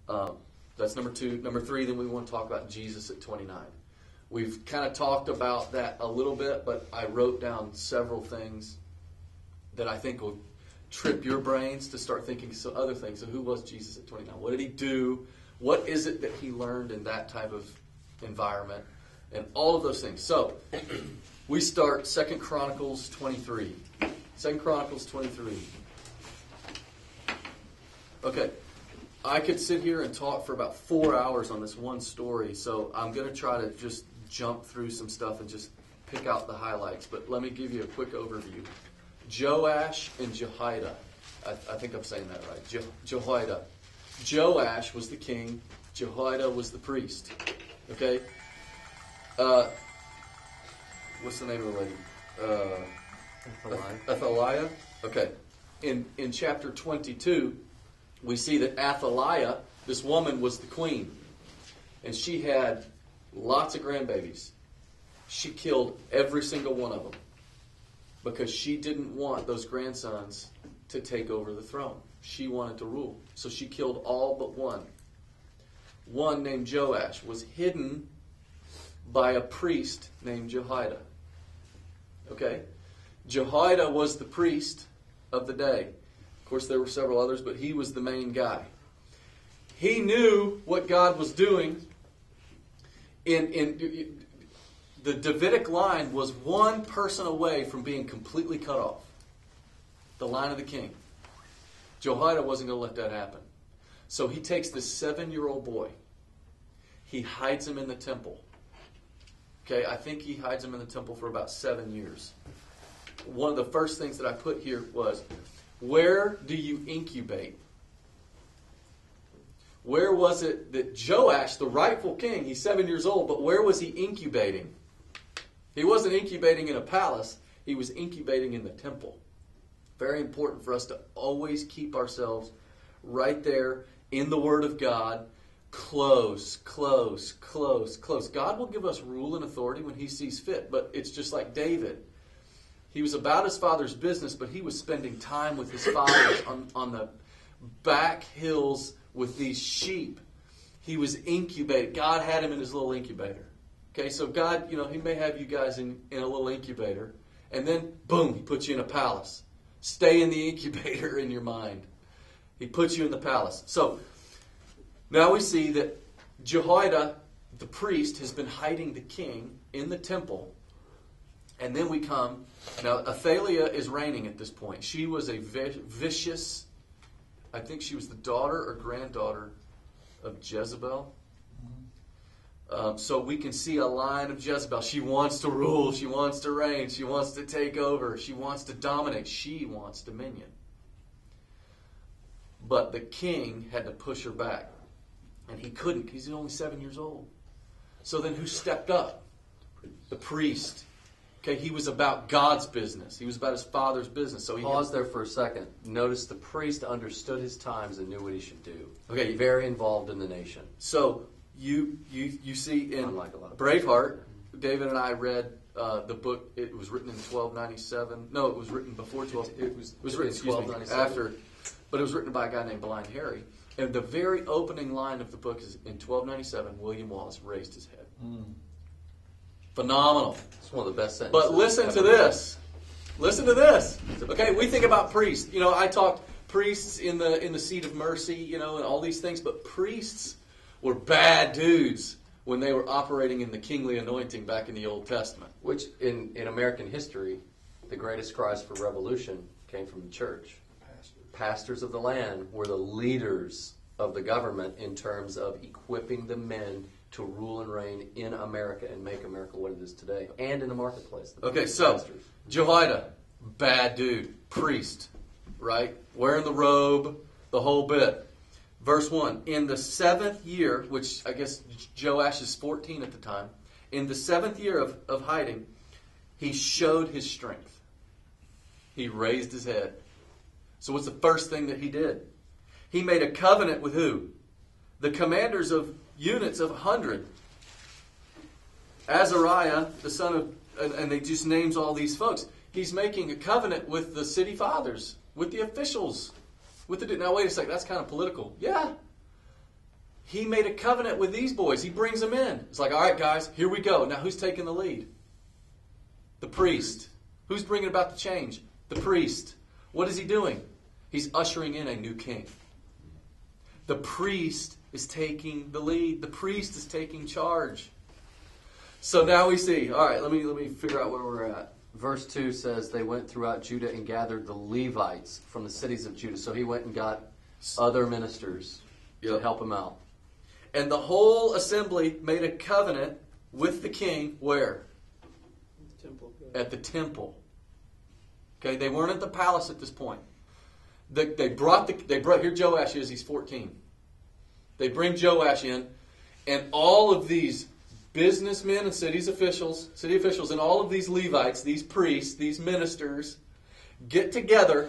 That's number 2. Number 3, then we want to talk about Jesus at 29. We've kind of talked about that a little bit, but I wrote down several things that I think will trip your brains to start thinking some other things. So who was Jesus at 29? What did he do? What is it that he learned in that type of environment? And all of those things. So we start 2 Chronicles 23. 2 Chronicles 23. Okay. I could sit here and talk for about 4 hours on this one story, so I'm going to try to just jump through some stuff and just pick out the highlights. But let me give you a quick overview. Joash and Jehoiada. I think I'm saying that right. Jehoiada. Joash was the king. Jehoiada was the priest. Okay? What's the name of the lady? Athaliah. Okay. In chapter 22, we see that Athaliah, this woman, was the queen. And she had lots of grandbabies. She killed every single one of them because she didn't want those grandsons to take over the throne. She wanted to rule. So she killed all but one. One named Joash was hidden by a priest named Jehoiada. Okay? Jehoiada was the priest of the day. Of course, there were several others, but he was the main guy. He knew what God was doing. In the Davidic line was one person away from being completely cut off. The line of the king. Jehoiada wasn't going to let that happen. So he takes this 7-year-old boy. He hides him in the temple. Okay, I think he hides him in the temple for about 7 years. One of the first things that I put here was, where do you incubate? Where was it that Joash, the rightful king, he's 7 years old, but where was he incubating? He wasn't incubating in a palace. He was incubating in the temple. Very important for us to always keep ourselves right there in the Word of God. Close, close, close, close. God will give us rule and authority when He sees fit, but it's just like David. He was about his father's business, but he was spending time with his fathers on the back hills with these sheep. He was incubated. God had him in his little incubator. Okay, so God, He may have you guys in a little incubator, and then, boom, He puts you in a palace. Stay in the incubator in your mind. He puts you in the palace. So, now we see that Jehoiada, the priest, has been hiding the king in the temple. And then we come, now Athaliah is reigning at this point. She was a vicious, I think she was the daughter or granddaughter of Jezebel. So we can see a line of Jezebel. She wants to rule, she wants to reign, she wants to take over, she wants to dominate, she wants dominion. But the king had to push her back. And he couldn't, because he's only 7 years old. So then who stepped up? The priest. Okay, he was about God's business. He was about his father's business. So Pause there for a second. Notice the priest understood his times and knew what he should do. Okay, very involved in the nation. So you see in Braveheart, David and I read the book. It was written in 1297. No, it was written before 12. It was written, after, but it was written by a guy named Blind Harry. And the very opening line of the book is in 1297. William Wallace raised his head. Phenomenal. It's one of the best sentences. But listen to this. Listen to this. Okay, we think about priests. I talked priests in the seat of mercy, and all these things. But priests were bad dudes when they were operating in the kingly anointing back in the Old Testament. Which, in American history, the greatest cries for revolution came from the church. Pastors of the land were the leaders of the government in terms of equipping the men to rule and reign in America and make America what it is today, and in the marketplace. Okay, so Jehoiada, bad dude, priest, right? Wearing the robe, the whole bit. Verse 1, in the 7th year, which I guess Joash is 14 at the time, in the 7th year of hiding, he showed his strength. He raised his head. So what's the first thing that he did? He made a covenant with who? The commanders of units of 100. Azariah, the son of, and they just names all these folks. He's making a covenant with the city fathers, with the officials. Now wait a second, that's kind of political. Yeah. he made a covenant with these boys. He brings them in. It's like, all right, guys, here we go. Now, who's taking the lead? The priest. Who's bringing about the change? The priest. What is he doing? He's ushering in a new king. The priest is taking the lead. The priest is taking charge. So now we see. All right, let me figure out where we're at. Verse 2 says they went throughout Judah and gathered the Levites from the cities of Judah. So he went and got other ministers to help him out. And the whole assembly made a covenant with the king. Where? Temple. At the temple. Okay, they weren't at the palace at this point. They brought here Joash is, he's 14. They bring Joash in, and all of these businessmen and city officials, and all of these Levites, these priests, these ministers, get together,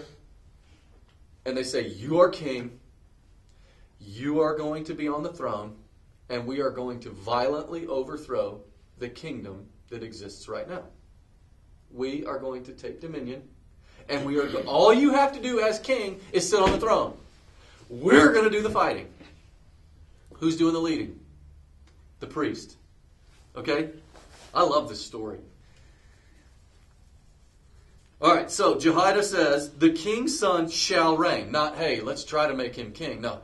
and they say, you are king, you are going to be on the throne, and we are going to violently overthrow the kingdom that exists right now. We are going to take dominion, and all you have to do as king is sit on the throne. We're going to do the fighting. Who's doing the leading? The priest. Okay? I love this story. All right, so Jehoiada says, the king's son shall reign. Not, hey, let's try to make him king. No,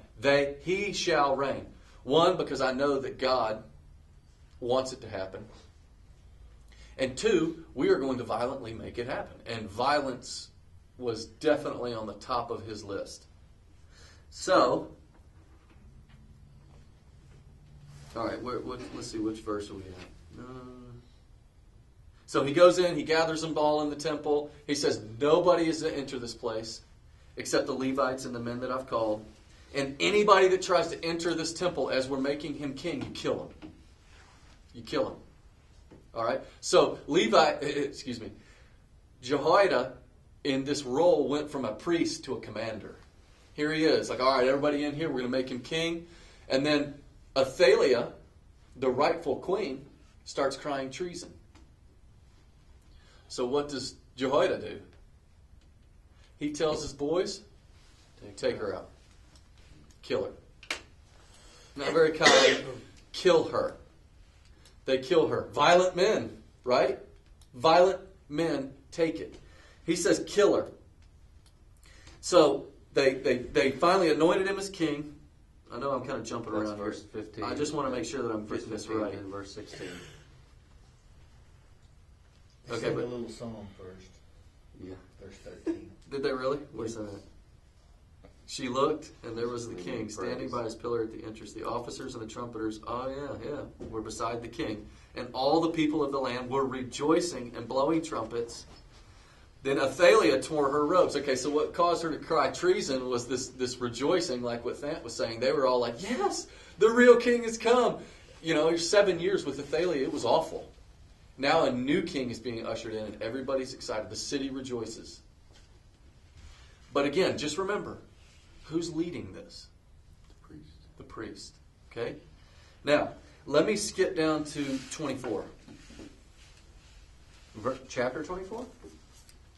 he shall reign. One, because I know that God wants it to happen. And two, we are going to violently make it happen. And violence was definitely on the top of his list. So, all right, let's see, which verse are we at? So he goes in, he gathers them all in the temple. He says, nobody is to enter this place except the Levites and the men that I've called. And anybody that tries to enter this temple as we're making him king, you kill him. You kill him. All right? So Jehoiada in this role went from a priest to a commander. Here he is. Like, all right, everybody in here, we're going to make him king. And then Athaliah, the rightful queen, starts crying treason. So what does Jehoiada do? He tells his boys, take her out. Kill her. Not very kind. Kill her. They kill her. Violent men, right? Violent men take it. He says, kill her. So they finally anointed him as king. I know I'm kind of jumping around verse here. 15. I just want to make sure that I'm getting this right. And verse 16. They Okay, sing but a little song first. Yeah. Verse 13. did they really? Where's that? She looked, and there was the king standing by his pillar at the entrance. The officers and the trumpeters, were beside the king. And all the people of the land were rejoicing and blowing trumpets. Then Athaliah tore her robes. Okay, so what caused her to cry treason was this rejoicing, like what Thant was saying. They were all like, yes, the real king has come. You know, 7 years with Athaliah, it was awful. Now a new king is being ushered in, and everybody's excited. The city rejoices. But again, just remember, who's leading this? The priest. The priest. Okay? Now, let me skip down to 24. Chapter 24?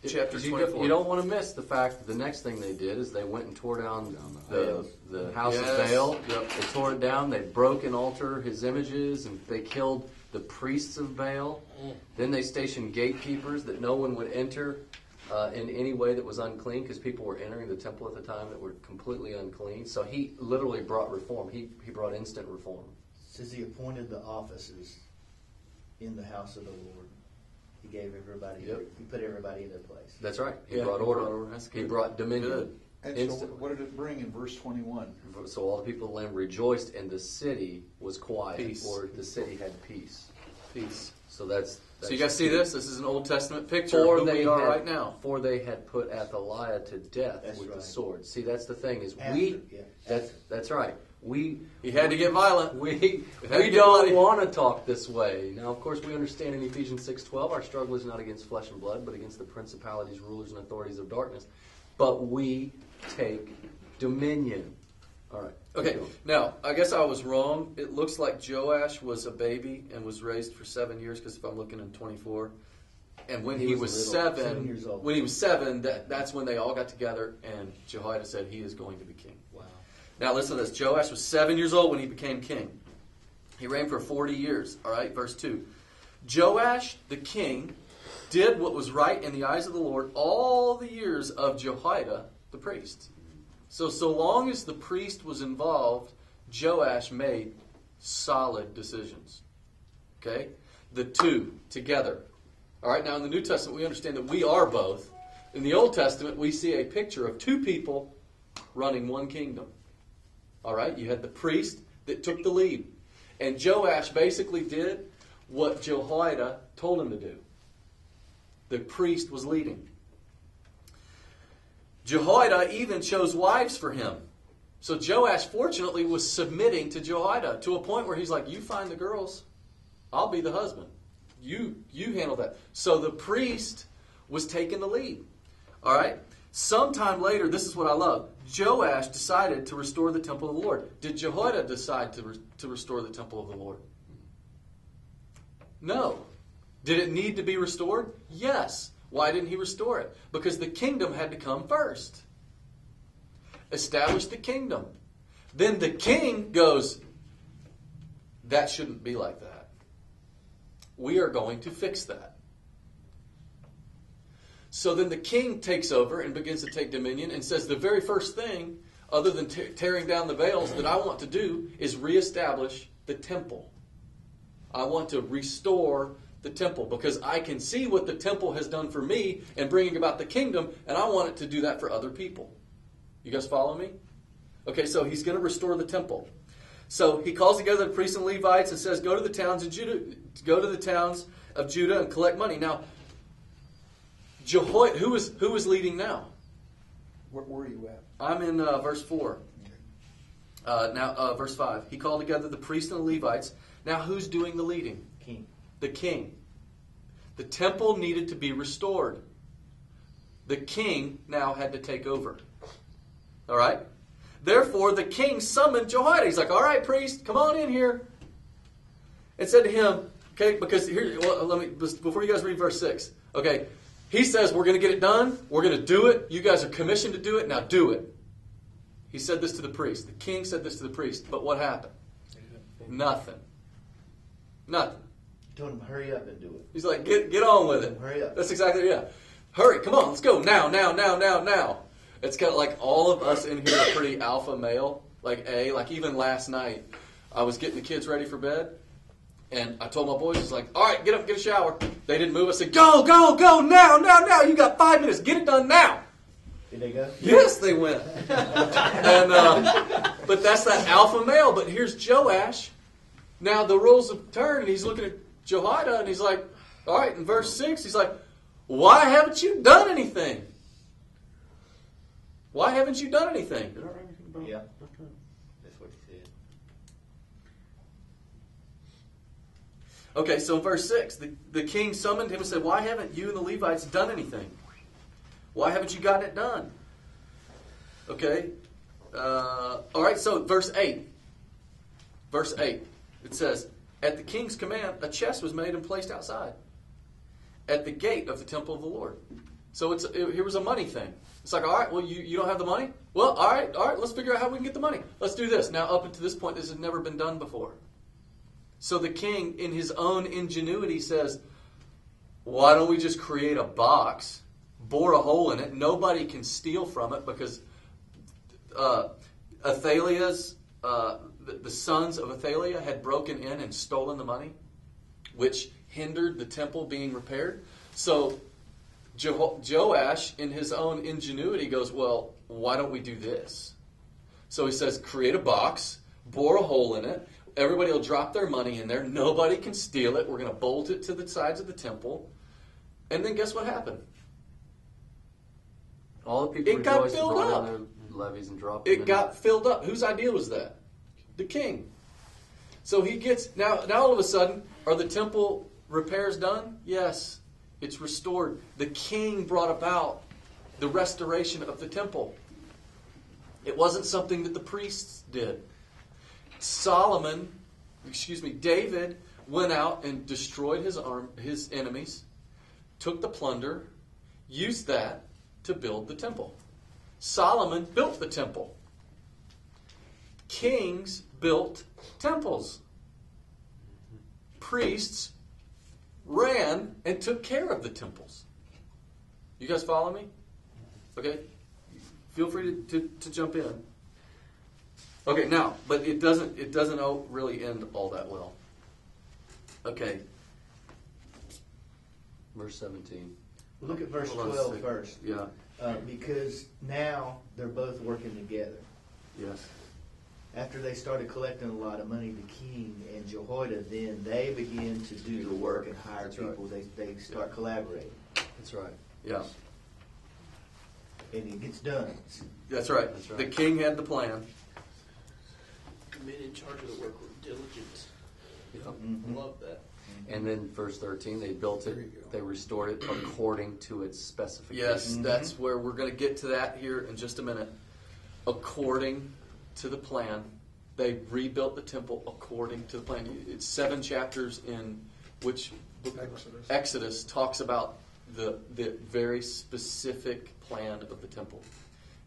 Chapter 24. You don't want to miss the fact that the next thing they did is they went and tore down the house of Yes. Baal. Yep. They tore it down. They broke and altered his images, and they killed the priests of Baal. Then they stationed gatekeepers that no one would enter in any way that was unclean, because people were entering the temple at the time that were completely unclean. So he literally brought reform. He brought instant reform. Says he appointed the offices in the house of the Lord. He gave everybody, he put everybody in their place. That's right. He Yeah, brought he order. brought order. That's He good. brought dominion. Good. And so Instantly. what did it bring in verse 21? So all the people of the land rejoiced, and the city was quiet, Peace. or the city had peace. Peace. So that's So you guys see this? This is an Old Testament picture For of who they we are had, right now. For they had put Athaliah to death That's with the right. sword. See, that's the thing is After, that's right. We He had to get violent. we had to get don't bloody. want to talk this way. Now, of course, we understand in Ephesians 6:12, our struggle is not against flesh and blood, but against the principalities, rulers, and authorities of darkness. But we take dominion. All right. Okay, now, I guess I was wrong. It looks like Joash was a baby and was raised for 7 years, because if I'm looking in 24. And when he was little, 7 years old. when he was 7, that's when they all got together, and Jehoiada said he is going to be king. Wow. Now listen to this. Joash was 7 years old when he became king. He reigned for 40 years. All right, verse 2. Joash the king did what was right in the eyes of the Lord all the years of Jehoiada the priest. So long as the priest was involved, Joash made solid decisions. Okay? The two together. All right, now in the New Testament, we understand that we are both. In the Old Testament, we see a picture of two people running one kingdom. All right, you had the priest that took the lead. And Joash basically did what Jehoiada told him to do. The priest was leading. Jehoiada even chose wives for him. So Joash, fortunately, was submitting to Jehoiada to a point where he's like, you find the girls, I'll be the husband. You handle that. So the priest was taking the lead. All right? Sometime later, this is what I love. Joash decided to restore the temple of the Lord. Did Jehoiada decide to restore the temple of the Lord? No. Did it need to be restored? Yes. Why didn't he restore it? Because the kingdom had to come first. Establish the kingdom. Then the king goes, that shouldn't be like that. We are going to fix that. So then the king takes over and begins to take dominion and says the very first thing, other than tearing down the veils, that I want to do is reestablish the temple. I want to restore the temple because I can see what the temple has done for me in bringing about the kingdom, and I want it to do that for other people. You guys follow me? Okay, so he's going to restore the temple. So he calls together the priests and Levites and says, go to the towns of Judah and collect money. Now, Jehoiada, who is leading now? Where are you at? I'm in verse 4. Verse 5. He called together the priests and the Levites. Now, who's doing the leading? King. The king. The temple needed to be restored. The king now had to take over. All right? Therefore, the king summoned Jehoiada. He's like, all right, priest, come on in here. And said to him, okay, because here, before you guys read verse 6, okay, he says, we're going to get it done. We're going to do it. You guys are commissioned to do it. Now do it. He said this to the priest. The king said this to the priest. But what happened? Nothing. He told him, hurry up and do it. He's like, get on with it. Hurry up. That's exactly, yeah. Hurry, come on, let's go. Now. It's kind of like all of us in here are pretty alpha male. Like even last night, I was getting the kids ready for bed. And I told my boys, it's like, all right, get up, get a shower. They didn't move. I said, go, now. You got 5 minutes. Get it done now. Did they go? Yes, they went. But that's that alpha male. But here's Joash. Now the roles have turned, and he's looking at Jehoiada, and he's like, all right, in verse 6, he's like, why haven't you done anything? Why haven't you done anything? Did I write anything about Yeah. Okay. That's what he said. Okay, so in verse 6, the king summoned him and said, why haven't you and the Levites done anything? Why haven't you gotten it done? Okay. All right, so verse 8. Verse 8. It says, at the king's command, a chest was made and placed outside at the gate of the temple of the Lord. So here was a money thing. It's like, all right, well, you don't have the money? Well, all right, let's figure out how we can get the money. Let's do this. Now, up until this point, this has never been done before. So the king, in his own ingenuity, says, why don't we just create a box, bore a hole in it, nobody can steal from it because Athaliah's, the sons of Athaliah had broken in and stolen the money, which hindered the temple being repaired. So Joash, in his own ingenuity, goes, well, why don't we do this? So he says, create a box, bore a hole in it, everybody will drop their money in there, nobody can steal it, we're going to bolt it to the sides of the temple. And then guess what happened? All the people It got rejoiced and filled brought up. in their levies and dropped them It in. got filled up. Whose idea was that? The king. So he gets, now all of a sudden, are the temple repairs done? Yes. It's restored. The king brought about the restoration of the temple. It wasn't something that the priests did. David went out and destroyed his enemies, took the plunder, used that to build the temple. Solomon built the temple. Kings built temples. Priests ran and took care of the temples. You guys follow me? Okay? Feel free to jump in. Okay, now, but it doesn't really end all that well. Okay. Verse 17. Look at verse Hold on a 12 second. first. Yeah. Because now they're both working together. Yes. After they started collecting a lot of money, the king and Jehoiada, then they begin to do the work and hire That's right. people. They start collaborating. That's right. Yeah. And it gets done. That's right. That's right. The king had the plan. The men in charge of the work were diligent. Mhm. I love that. And then verse 13, they built There you it, go. they restored it according to its specifications. Yes, that's where we're going to get to that here in just a minute. According to the plan, they rebuilt the temple according to the plan. It's 7 chapters in which book? Exodus talks about the very specific plan of the temple.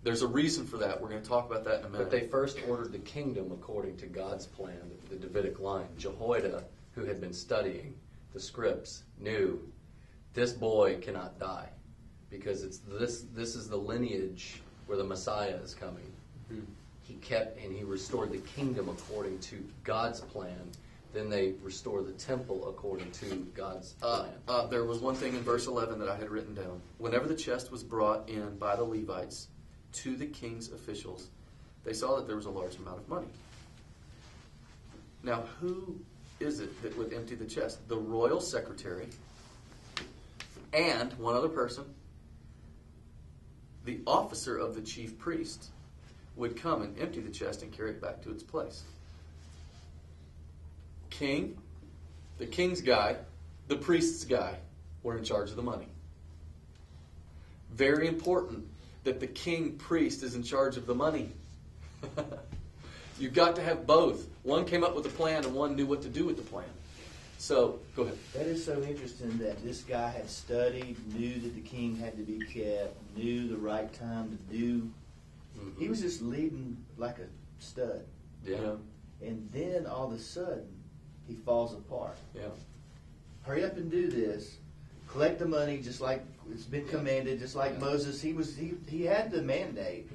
There's a reason for that. We're going to talk about that in a minute. But they first ordered the kingdom according to God's plan, the Davidic line. Jehoiada, who had been studying the scripts, knew this boy cannot die because it's this is the lineage where the Messiah is coming. He kept and he restored the kingdom according to God's plan. Then they restore the temple according to God's plan. There was one thing in verse 11 that I had written down. Whenever the chest was brought in by the Levites to the king's officials, they saw that there was a large amount of money. Now, who is it that would empty the chest? The royal secretary and one other person, the officer of the chief priest, would come and empty the chest and carry it back to its place. King, the king's guy, the priest's guy were in charge of the money. Very important that the king priest is in charge of the money. You've got to have both. One came up with a plan and one knew what to do with the plan. So, go ahead. That is so interesting that this guy had studied, knew that the king had to be kept, knew the right time to do. Mm-hmm. He was just leading like a stud. Yeah. And then all of a sudden, he falls apart. Yeah. Hurry up and do this. Collect the money just like it's been commanded, just like Moses. He had the mandate,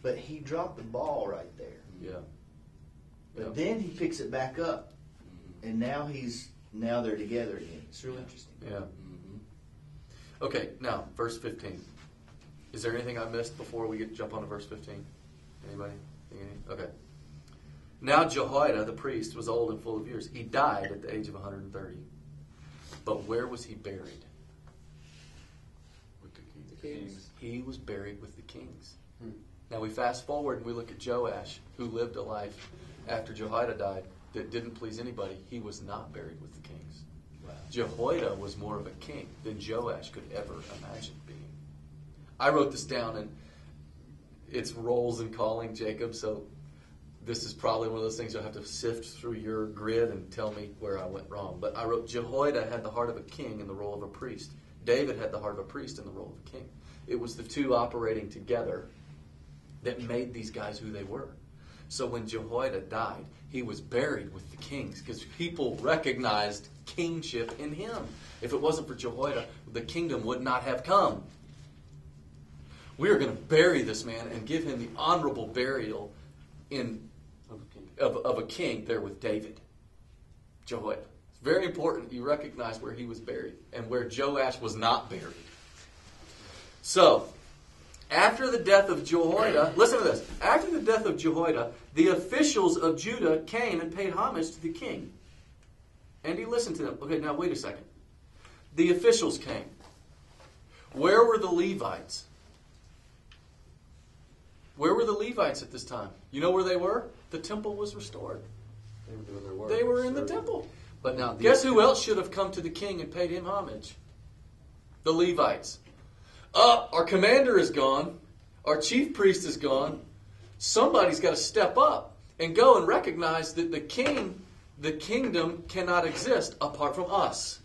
but he dropped the ball right there. Yeah. But then he picks it back up, and now they're together again. It's real interesting. Yeah. Okay, now, verse 15. Is there anything I missed before we jump on to verse 15? Anybody? Okay. Now Jehoiada, the priest, was old and full of years. He died at the age of 130. But where was he buried? With the Kings. He was buried with the kings. Now we fast forward and we look at Joash, who lived a life after Jehoiada died that didn't please anybody. He was not buried with the kings. Wow. Jehoiada was more of a king than Joash could ever imagine being. I wrote this down, and it's roles and calling, Jacob, so this is probably one of those things you'll have to sift through your grid and tell me where I went wrong. But I wrote Jehoiada had the heart of a king in the role of a priest. David had the heart of a priest in the role of a king. It was the two operating together that made these guys who they were. So when Jehoiada died, he was buried with the kings because people recognized kingship in him. If it wasn't for Jehoiada, the kingdom would not have come. We are going to bury this man and give him the honorable burial of a king there with David. Jehoiada. It's very important you recognize where he was buried and where Joash was not buried. So, after the death of Jehoiada, listen to this. After the death of Jehoiada, the officials of Judah came and paid homage to the king. And he listened to them. Okay, now wait a second. The officials came. Where were the Levites? Where were the Levites at this time? You know where they were? The temple was restored. They were doing their work. They were in the temple. But now, Guess who else should have come to the king and paid him homage? The Levites. Our commander is gone. Our chief priest is gone. Somebody's got to step up and go and recognize that the kingdom cannot exist apart from us.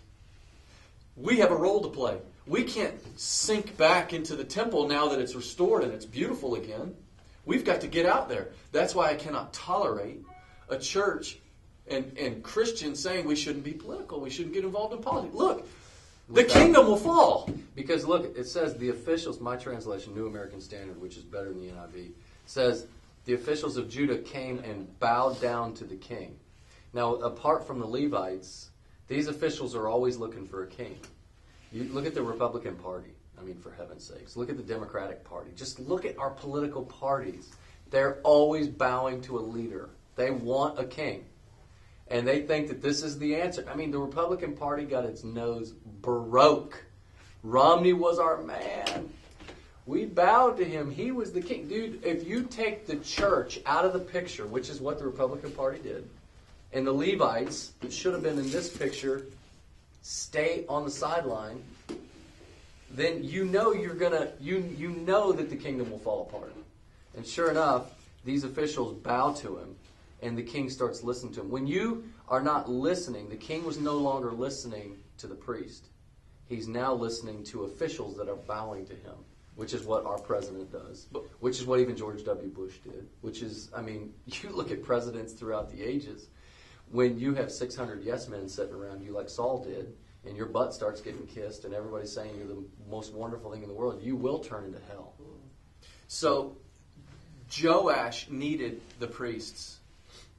We have a role to play. We can't sink back into the temple now that it's restored and it's beautiful again. We've got to get out there. That's why I cannot tolerate a church and Christians saying we shouldn't be political. We shouldn't get involved in politics. Look, the kingdom will fall. Because look, it says the officials, my translation, New American Standard, which is better than the NIV, says the officials of Judah came and bowed down to the king. Now, apart from the Levites, these officials are always looking for a king. You look at the Republican Party. I mean, for heaven's sakes. Look at the Democratic Party. Just look at our political parties. They're always bowing to a leader. They want a king. And they think that this is the answer. I mean, the Republican Party got its nose broke. Romney was our man. We bowed to him. He was the king. Dude, if you take the church out of the picture, which is what the Republican Party did, and the Levites, that should have been in this picture, stay on the sideline, then you know you're gonna you know that the kingdom will fall apart. And sure enough, these officials bow to him, and the king starts listening to him. When you are not listening, the king was no longer listening to the priest. He's now listening to officials that are bowing to him, which is what our president does, which is what even George W. Bush did, which is, I mean, you look at presidents throughout the ages, when you have 600 yes men sitting around you like Saul did, and your butt starts getting kissed and everybody's saying you're the most wonderful thing in the world, you will turn into hell. So Joash needed the priests.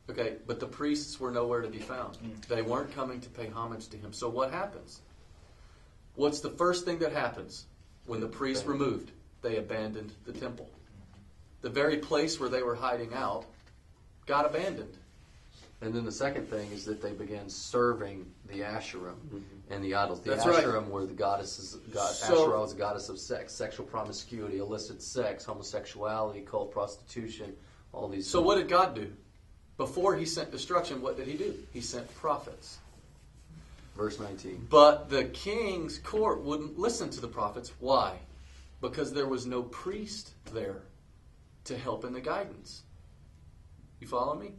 Okay, but the priests were nowhere to be found. They weren't coming to pay homage to him. So what happens? What's the first thing that happens when the priests removed? They abandoned the temple. The very place where they were hiding out got abandoned. And then the second thing is that they began serving the Asherim and the idols. The That's Asherim right. were the goddesses. So- Asherah was a goddess of sex, sexual promiscuity, illicit sex, homosexuality, cult prostitution, all these So things. what did God do? Before he sent destruction, what did he do? He sent prophets. Verse 19. But the king's court wouldn't listen to the prophets. Why? Because there was no priest there to help in the guidance. You follow me?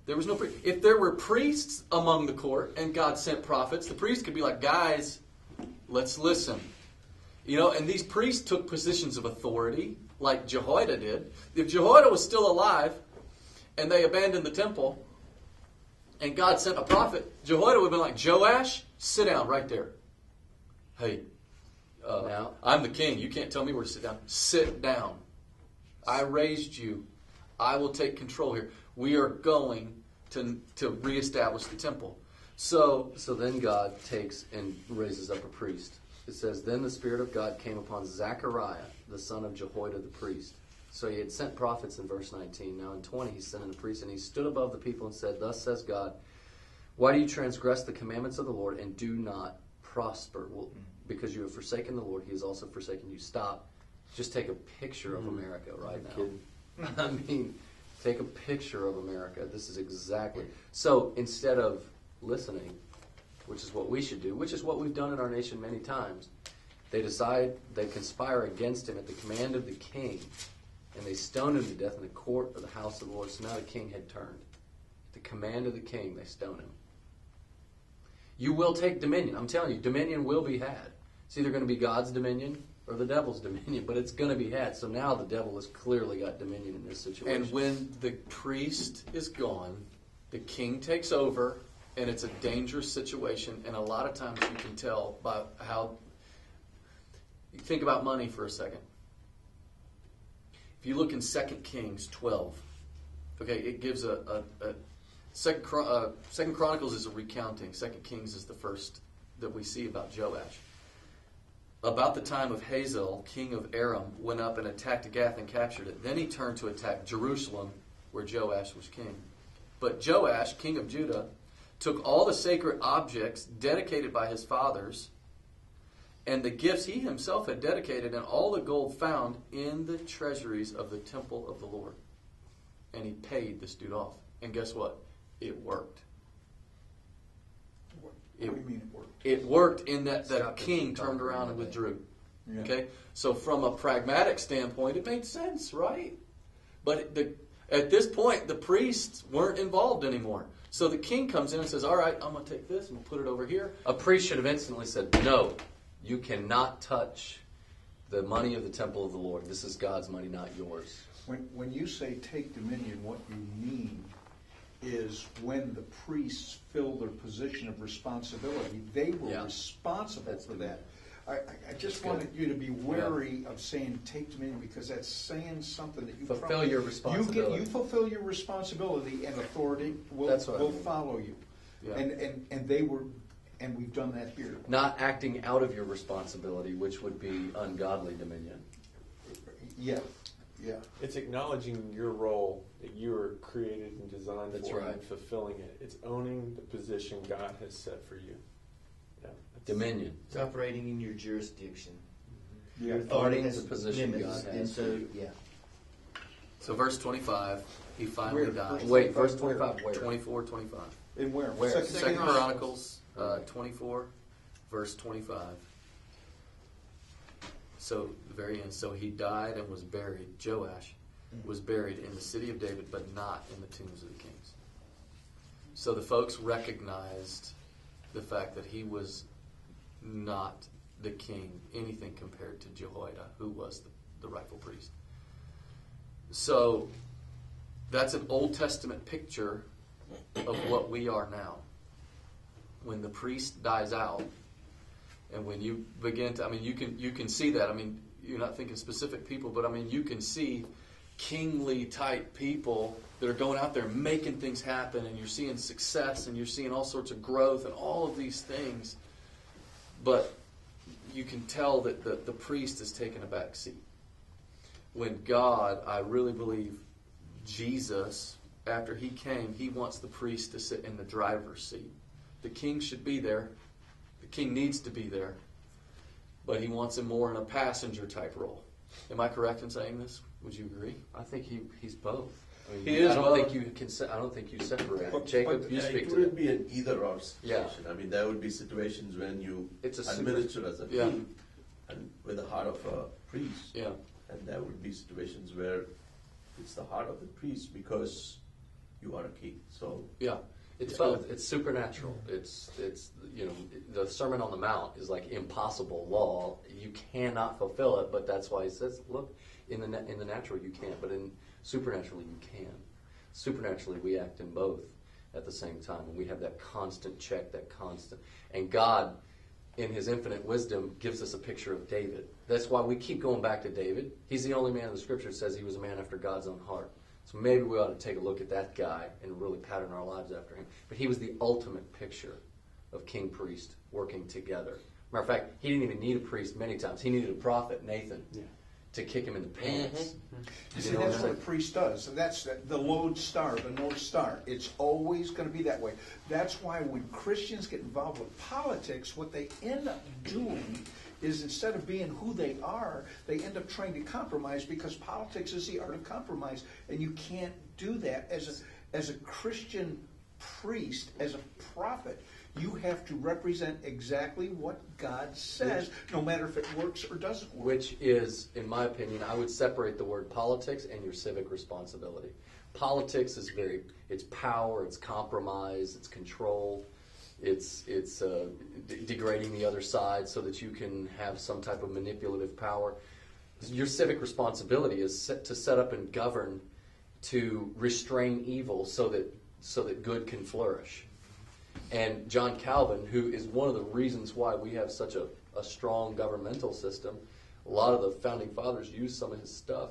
There was no priest. If there were priests among the court and God sent prophets, the priest could be like, guys, let's listen. You know, and these priests took positions of authority like Jehoiada did. If Jehoiada was still alive and they abandoned the temple and God sent a prophet, Jehoiada would have been like, Joash, sit down right there. Hey, Now- I'm the king. You can't tell me where to sit down. Sit down. I raised you. I will take control here. We are going to reestablish the temple. So then God takes and raises up a priest. It says, then the Spirit of God came upon Zechariah, the son of Jehoiada the priest. So he had sent prophets in verse 19. Now in 20 he sent in a priest, and he stood above the people and said, thus says God, why do you transgress the commandments of the Lord and do not prosper? Well, because you have forsaken the Lord, he has also forsaken you. Stop. Just take a picture of America right now. I mean, take a picture of America. This is exactly. So instead of listening, which is what we should do, which is what we've done in our nation many times, they decide, they conspire against him at the command of the king, and they stone him to death in the court of the house of the Lord. So now the king had turned. At the command of the king, they stone him. You will take dominion. I'm telling you, dominion will be had. It's either going to be God's dominion or the devil's dominion, but it's going to be had. So now the devil has clearly got dominion in this situation. And when the priest is gone, the king takes over, and it's a dangerous situation. And a lot of times you can tell by how... You think about money for a second. If you look in 2 Kings 12, okay, it gives Second Chronicles is a recounting. 2 Kings is the first that we see about Joash. About the time of Hazael, king of Aram, went up and attacked Gath and captured it. Then he turned to attack Jerusalem, where Joash was king. But Joash, king of Judah, took all the sacred objects dedicated by his fathers and the gifts he himself had dedicated and all the gold found in the treasuries of the temple of the Lord. And he paid this dude off. And guess what? It worked. What do you mean it worked? It worked in that the Stop king it. turned around and withdrew. Yeah. Okay? So from a pragmatic standpoint, it made sense, right? But at this point, the priests weren't involved anymore. So the king comes in and says, all right, I'm going to take this and we'll put it over here. A priest should have instantly said, no, you cannot touch the money of the temple of the Lord. This is God's money, not yours. When you say take dominion, what you mean is when the priests fill their position of responsibility, they were responsible for that. I just wanted you to be wary of saying take dominion, because that's saying something that you fulfill your responsibility. You fulfill your responsibility, and authority will follow you. Yeah. And they were, and we've done that here. Not acting out of your responsibility, which would be ungodly dominion. Yeah. Yeah. It's acknowledging your role that you were created and designed for right. and fulfilling it. It's owning the position God has set for you. Yeah, dominion. It's operating in your jurisdiction. Yeah. Your authority Owning has the position limits, God and has so for you. yeah. So verse 25, he finally dies. Wait, verse 25 where? 24, 25. And where? Where? Second Chronicles 24, verse 25. So, the very end. So he died and was buried. Joash was buried in the city of David, but not in the tombs of the kings. So the folks recognized the fact that he was not the king, anything compared to Jehoiada, who was the rightful priest. So that's an Old Testament picture of what we are now. When the priest dies out, and when you begin to, you can see that. You're not thinking specific people, but you can see kingly type people that are going out there making things happen, and you're seeing success, and you're seeing all sorts of growth, and all of these things. But you can tell that the priest is taking a back seat. When God, I really believe, Jesus, after he came, he wants the priest to sit in the driver's seat. The king should be there. The king needs to be there. But he wants him more in a passenger type role. Am I correct in saying this? Would you agree? I think he's both. He is I don't both. think you can. I don't think you separate. But- Jacob, but you it speak to wouldn't that. be an either-or situation. Yeah. There would be situations when you It's a administer as a Yeah. king and with the heart of a priest. Yeah. And there would be situations where it's the heart of the priest because you are a king. So Yeah. It's both. It's supernatural. It's the Sermon on the Mount is like impossible law. You cannot fulfill it, but that's why he says, look, in the natural you can't, but in supernaturally you can. Supernaturally we act in both at the same time, and we have that constant check, and God, in his infinite wisdom, gives us a picture of David. That's why we keep going back to David. He's the only man in the Scripture that says he was a man after God's own heart. So maybe we ought to take a look at that guy and really pattern our lives after him. But he was the ultimate picture of king-priest working together. Matter of fact, he didn't even need a priest many times. He needed a prophet, Nathan, to kick him in the pants. You see, that's what a priest does. That's the lodestar, the North Star. It's always going to be that way. That's why when Christians get involved with politics, what they end up doing is instead of being who they are, they end up trying to compromise, because politics is the art of compromise, and you can't do that as a Christian priest, as a prophet. You have to represent exactly what God says, no matter if it works or doesn't work. Which is, in my opinion, I would separate the word politics and your civic responsibility. Politics is it's power, it's compromise, it's control, it's degrading the other side so that you can have some type of manipulative power. Your civic responsibility is to set up and govern, to restrain evil so that good can flourish. And John Calvin, who is one of the reasons why we have such a strong governmental system, a lot of the founding fathers used some of his stuff.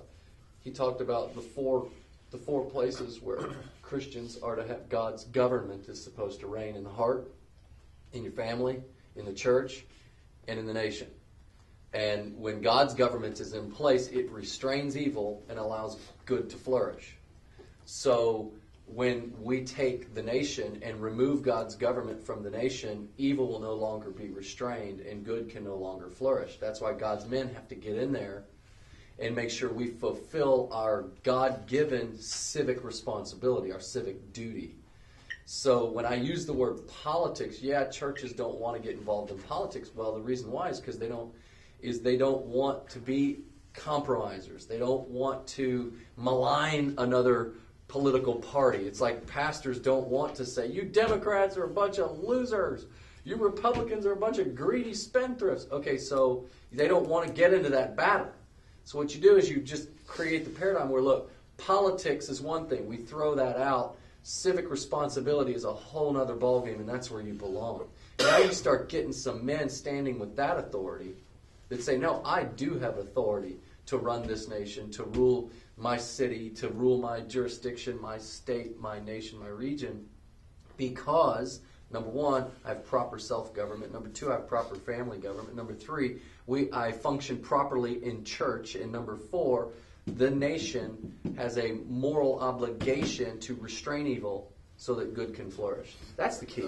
He talked about the four places where Christians are to have God's government is supposed to reign: in the heart, in your family, in the church, and in the nation. And when God's government is in place, it restrains evil and allows good to flourish. So when we take the nation and remove God's government from the nation, evil will no longer be restrained and good can no longer flourish. That's why God's men have to get in there and make sure we fulfill our God-given civic responsibility, our civic duty. So when I use the word politics, churches don't want to get involved in politics. Well, the reason why is because they don't want to be compromisers. They don't want to malign another political party. It's like pastors don't want to say, you Democrats are a bunch of losers. You Republicans are a bunch of greedy spendthrifts. Okay, so they don't want to get into that battle. So what you do is you just create the paradigm where, look, politics is one thing. We throw that out. Civic responsibility is a whole other ballgame, and that's where you belong. Now you start getting some men standing with that authority that say, no, I do have authority to run this nation, to rule my city, to rule my jurisdiction, my state, my nation, my region, because, number one, I have proper self-government. Number two, I have proper family government. Number three, I function properly in church. And number four, the nation has a moral obligation to restrain evil so that good can flourish. That's the key.